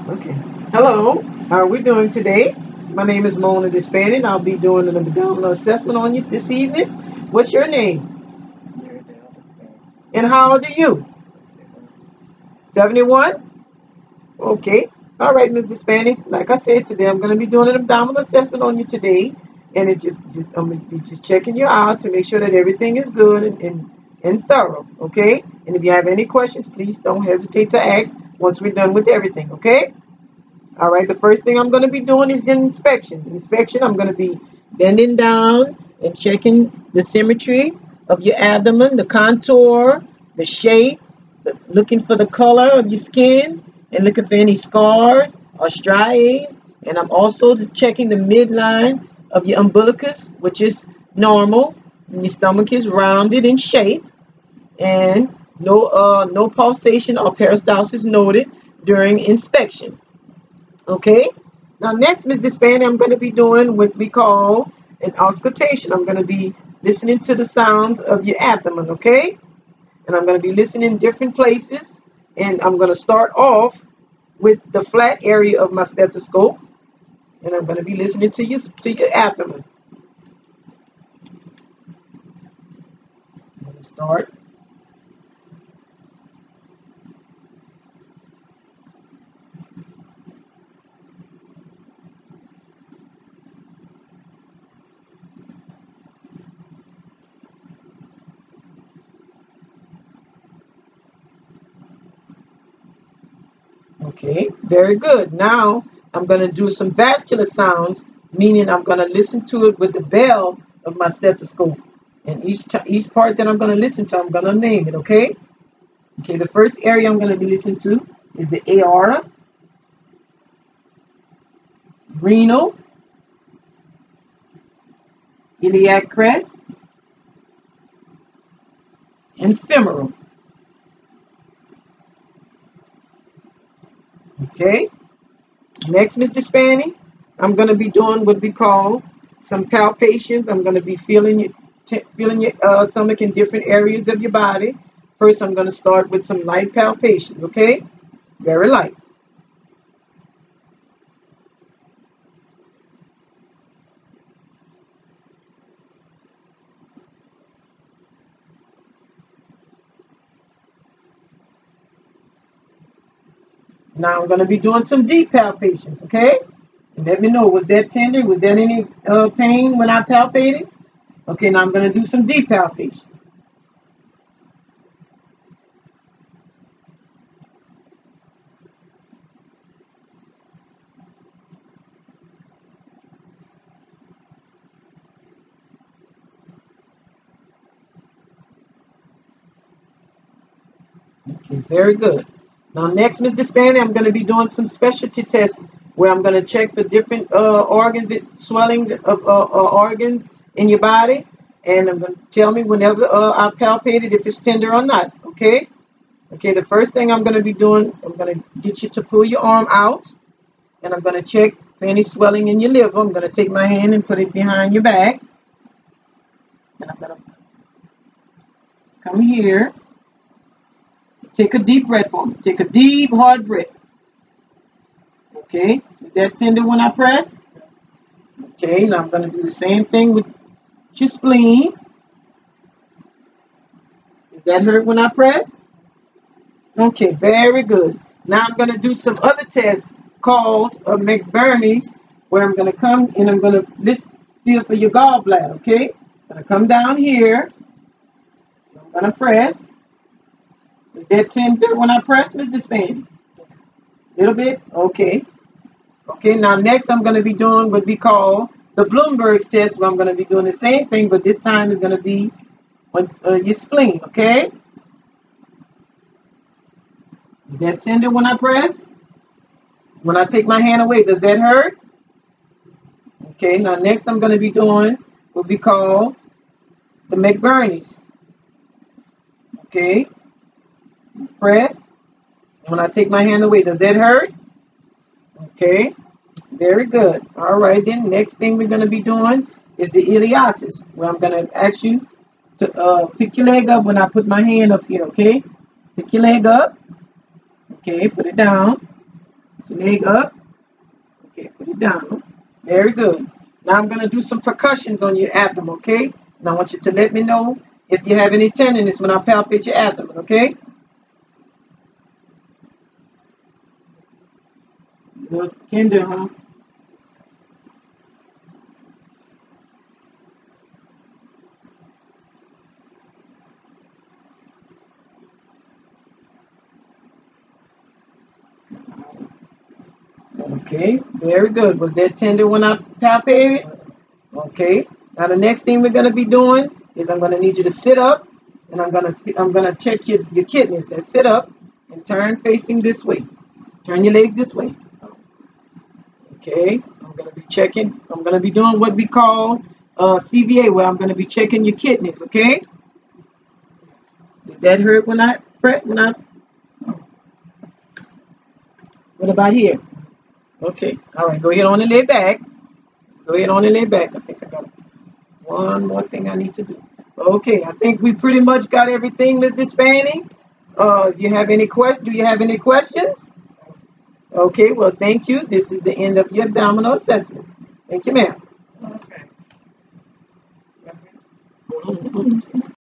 Okay. Hello. How are we doing today? My name is Mona Dispan, and I'll be doing an abdominal assessment on you this evening. What's your name? And how old are you? 71? Okay. All right, Ms. Dispan. Like I said today, I'm going to be doing an abdominal assessment on you today. And I'm going to be just checking you out to make sure that everything is good and thorough. Okay? And if you have any questions, please don't hesitate to ask once we're done with everything. Okay? All right, the first thing I'm going to be doing is an inspection. Inspection, I'm going to be bending down and checking the symmetry of your abdomen, the contour, the shape, looking for the color of your skin, and looking for any scars or striations. And I'm also checking the midline of your umbilicus, which is normal, and your stomach is rounded in shape, and no pulsation or peristalsis noted during inspection. Okay, now next, Ms. Dispan, I'm going to be doing what we call an auscultation. I'm going to be listening to the sounds of your abdomen, okay? And I'm going to be listening in different places. And I'm going to start off with the flat area of my stethoscope. And I'm going to be listening to your abdomen. I'm going to start. Okay, very good. Now I'm going to do some vascular sounds, meaning I'm going to listen to it with the bell of my stethoscope. And each part that I'm going to listen to, I'm going to name it, okay? Okay, the first area I'm going to be listening to is the aorta, renal, iliac crest, and femoral. Okay, next, Mr. Spanny, I'm going to be doing what we call some palpations. I'm going to be feeling your stomach in different areas of your body. First, I'm going to start with some light palpation, okay? Very light. Now I'm going to be doing some deep palpations, okay? And let me know, was that tender? Was there any pain when I palpated? Okay, now I'm going to do some deep palpation. Okay, very good. Now next, Ms. Dispanny, I'm going to be doing some specialty tests where I'm going to check for different organs, swellings of organs in your body. And I'm going to tell me whenever I palpate it if it's tender or not, okay? Okay, the first thing I'm going to be doing, I'm going to get you to pull your arm out. And I'm going to check for any swelling in your liver. I'm going to take my hand and put it behind your back. And I'm going to come here. Take a deep breath for me. Take a deep, hard breath. Okay, is that tender when I press? Okay, now I'm going to do the same thing with your spleen. Does that hurt when I press? Okay, very good. Now I'm going to do some other tests called McBurney's, where I'm going to come and I'm going to feel for your gallbladder, okay? I'm going to come down here. I'm going to press. Is that tender when I press, Mr. Span? A little bit? Okay. Okay, now next I'm going to be doing what we call the Bloomberg's test, where I'm going to be doing the same thing, but this time it's going to be on your spleen, okay? Is that tender when I press? When I take my hand away, does that hurt? Okay, now next I'm going to be doing what we call the McBurney's. Okay, press. When I take my hand away, does that hurt? Okay, very good. All right, then next thing we're going to be doing is the ileoceles, where I'm going to ask you to pick your leg up when I put my hand up here, okay? Pick your leg up. Okay, put it down. your leg up. Okay, put it down. Very good. Now I'm going to do some percussions on your abdomen, okay? And I want you to let me know if you have any tenderness when I palpate your abdomen, okay? Look tender, huh? Okay, very good. Was that tender when I palpated? Okay. Now the next thing we're gonna be doing is I'm gonna need you to sit up, and I'm gonna check your kidneys. Now sit up and turn facing this way. Turn your legs this way. Okay. I'm gonna be checking. I'm gonna be doing what we call CVA, where I'm gonna be checking your kidneys. Okay. Does that hurt when I fret? What about here? Okay. All right. Go ahead on and lay back. Let's go ahead on and lay back. I think I got one more thing I need to do. Okay, I think we pretty much got everything, Mr. Spanning. Do you have any questions? Okay, well, thank you. This is the end of your abdominal assessment. Thank you, ma'am.